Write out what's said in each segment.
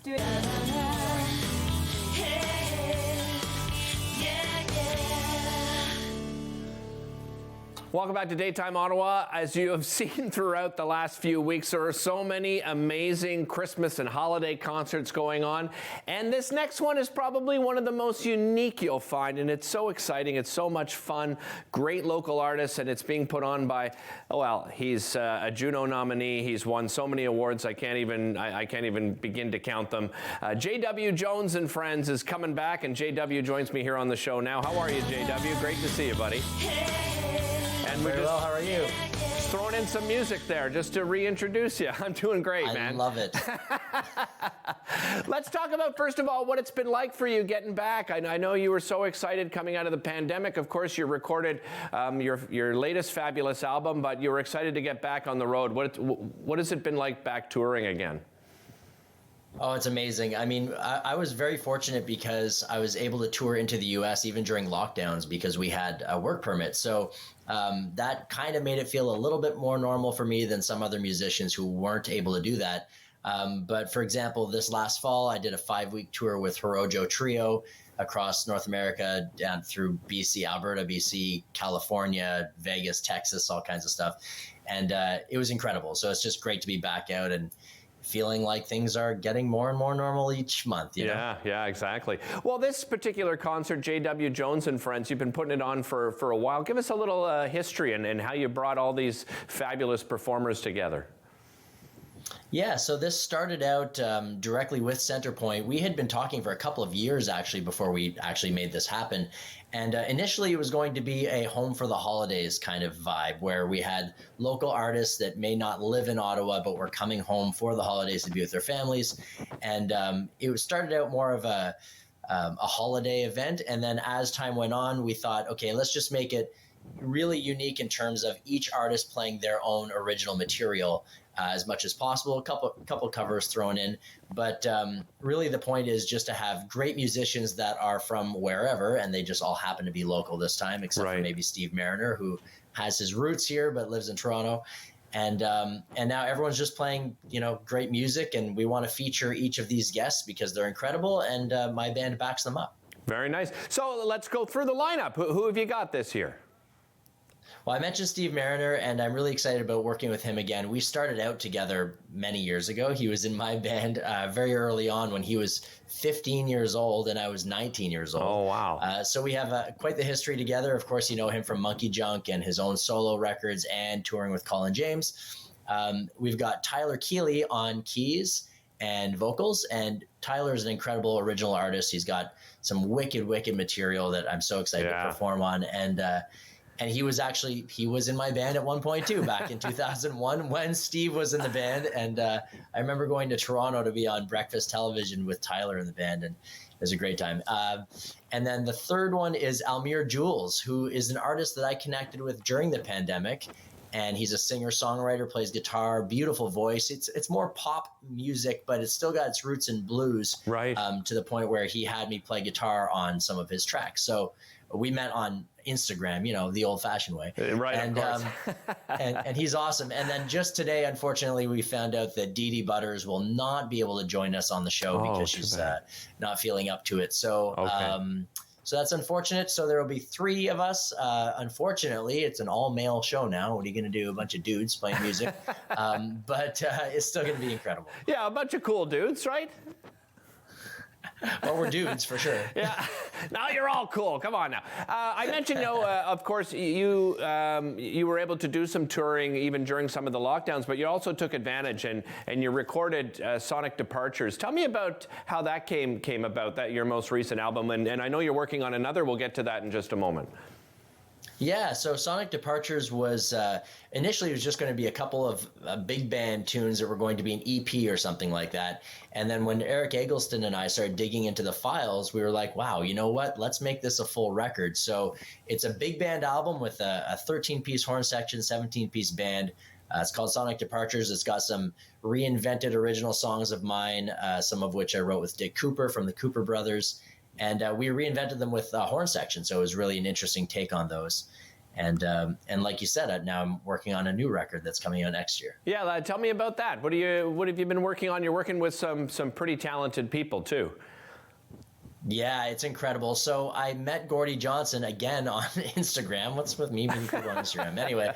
Let's do it. Welcome back to Daytime Ottawa. As you have seen throughout the last few weeks, there are so many amazing Christmas and holiday concerts going on. And this next one is probably one of the most unique you'll find. And it's so exciting. It's so much fun. Great local artists. And it's being put on by, well, he's a Juno nominee. He's won so many awards. I can't even begin to count them. JW-Jones and Friends is coming back. And JW joins me here on the show now. How are you, JW? Great to see you, buddy. And Very well, how are you? Just throwing in some music there just to reintroduce you. I'm doing great, man. I love it. Let's talk about, first of all, what it's been like for you getting back. I know you were so excited coming out of the pandemic. Of course, you recorded your latest fabulous album, but you were excited to get back on the road. What has it been like back touring again? Oh, it's amazing. I mean, I was very fortunate because I was able to tour into the U.S. even during lockdowns because we had a work permit. So that kind of made it feel a little bit more normal for me than some other musicians who weren't able to do that. But for example, this last fall, I did a 5-week tour with Horojo Trio across North America, down through BC, Alberta, BC, California, Vegas, Texas, all kinds of stuff. And it was incredible. So it's just great to be back out and feeling like things are getting more and more normal each month. You know? Yeah, exactly. Well, this particular concert, JW Jones and Friends, you've been putting it on for a while. Give us a little history and how you brought all these fabulous performers together. Yeah, so this started out directly with Centerpoint. We had been talking for a couple of years, actually, before we actually made this happen. And initially, it was going to be a home for the holidays kind of vibe, where we had local artists that may not live in Ottawa, but were coming home for the holidays to be with their families. And it started out more of a holiday event. And then as time went on, we thought, okay, let's just make it really unique in terms of each artist playing their own original material as much as possible. A couple covers thrown in, but really the point is just to have great musicians that are from wherever, and they just all happen to be local this time, except for maybe Steve Mariner, who has his roots here but lives in Toronto. And now everyone's just playing, great music, and we want to feature each of these guests because they're incredible, and my band backs them up. Very nice. So let's go through the lineup. Who have you got this year? Well, I mentioned Steve Mariner, and I'm really excited about working with him again. We started out together many years ago. He was in my band very early on when he was 15 years old and I was 19 years old. Oh, wow. So we have quite the history together. Of course, you know him from Monkey Junk and his own solo records and touring with Colin James. We've got Tyler Keeley on keys and vocals, and Tyler's an incredible original artist. He's got some wicked material that I'm so excited to perform on. And he was in my band at one point too, back in 2001 when Steve was in the band. And I remember going to Toronto to be on breakfast television with Tyler in the band, and it was a great time. And then the third one is Almir Jules, who is an artist that I connected with during the pandemic. And he's a singer-songwriter, plays guitar, beautiful voice. It's more pop music, but it's still got its roots in blues, to the point where he had me play guitar on some of his tracks. So we met on Instagram, the old-fashioned way. Right, and, of course. and he's awesome. And then just today, unfortunately, we found out that Dee Dee Butters will not be able to join us on the show because she's not feeling up to it. So so that's unfortunate. So there will be 3 of us. Unfortunately, it's an all-male show now. What are you going to do? A bunch of dudes playing music. But it's still going to be incredible. Yeah, a bunch of cool dudes, right? Well, we're dudes for sure. Yeah. Now you're all cool. Come on now. I mentioned, of course, you were able to do some touring even during some of the lockdowns, but you also took advantage and you recorded Sonic Departures. Tell me about how that came about, that your most recent album. And I know you're working on another. We'll get to that in just a moment. Yeah, so Sonic Departures was initially it was just going to be a couple of big band tunes that were going to be an EP or something like that. And then when Eric Eggleston and I started digging into the files, we were like, wow, you know what? Let's make this a full record. So it's a big band album with a 13-piece horn section, 17-piece band. It's called Sonic Departures. It's got some reinvented original songs of mine, some of which I wrote with Dick Cooper from the Cooper Brothers. And we reinvented them with horn section, so it was really an interesting take on those. And like you said, now I'm working on a new record that's coming out next year. Yeah, tell me about that. What have you been working on? You're working with some pretty talented people too. Yeah, it's incredible. So I met Gordie Johnson again on Instagram. What's with me meeting people on Instagram? Anyway,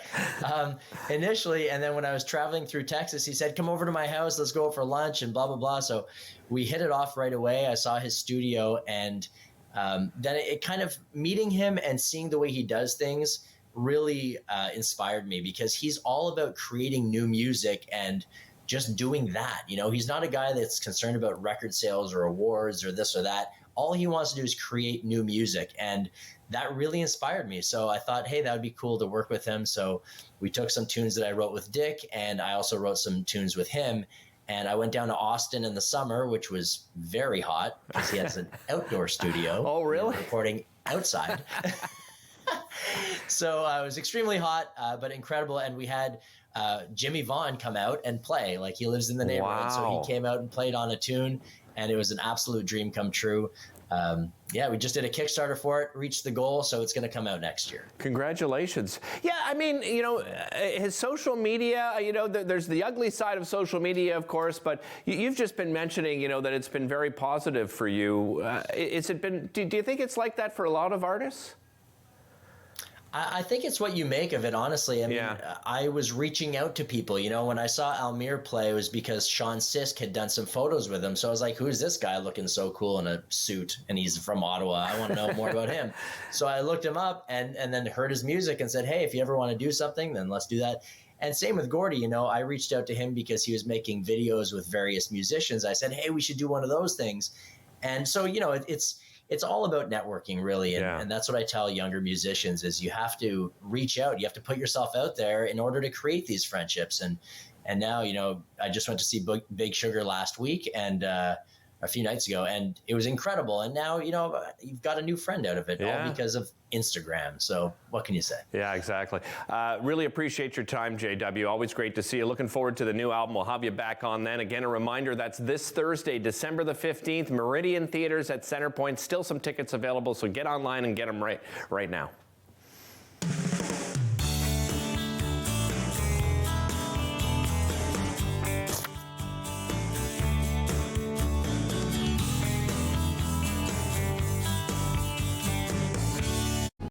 initially, and then when I was traveling through Texas, he said, come over to my house, let's go out for lunch and blah, blah, blah. So we hit it off right away. I saw his studio, and then it kind of meeting him and seeing the way he does things really inspired me, because he's all about creating new music and just doing that. You know, he's not a guy that's concerned about record sales or awards or this or that. All he wants to do is create new music, and that really inspired me. So I thought, hey, that would be cool to work with him. So we took some tunes that I wrote with Dick, and I also wrote some tunes with him. And I went down to Austin in the summer, which was very hot because he has an outdoor studio. Oh, really? Recording outside. So it was extremely hot, but incredible. And we had Jimmy Vaughn come out and play. Like, he lives in the neighborhood. Wow. So he came out and played on a tune, and it was an absolute dream come true. Yeah, we just did a Kickstarter for it, reached the goal, so it's going to come out next year. Congratulations. Yeah, I mean, you know, his social media, you know, there's the ugly side of social media, of course, but you've just been mentioning, you know, that it's been very positive for you. Do you think it's like that for a lot of artists? I think it's what you make of it, honestly. I mean, I was reaching out to people. You know, when I saw Almir play, it was because Sean Sisk had done some photos with him. So I was like, who's this guy looking so cool in a suit? And he's from Ottawa. I want to know more about him. So I looked him up and then heard his music and said, hey, if you ever want to do something, then let's do that. And same with Gordie, you know, I reached out to him because he was making videos with various musicians. I said, hey, we should do one of those things. And so, you know, it's all about networking, really. And that's what I tell younger musicians is you have to reach out. You have to put yourself out there in order to create these friendships. And now, you know, I just went to see Big Sugar last week and a few nights ago, and it was incredible. And now, you know, you've got a new friend out of it, all because of Instagram. So what can you say? Yeah, exactly. Really appreciate your time, JW. Always great to see you. Looking forward to the new album. We'll have you back on then. Again, a reminder, that's this Thursday, December the 15th, Meridian Theaters at Centerpoint. Still some tickets available, so get online and get them right now.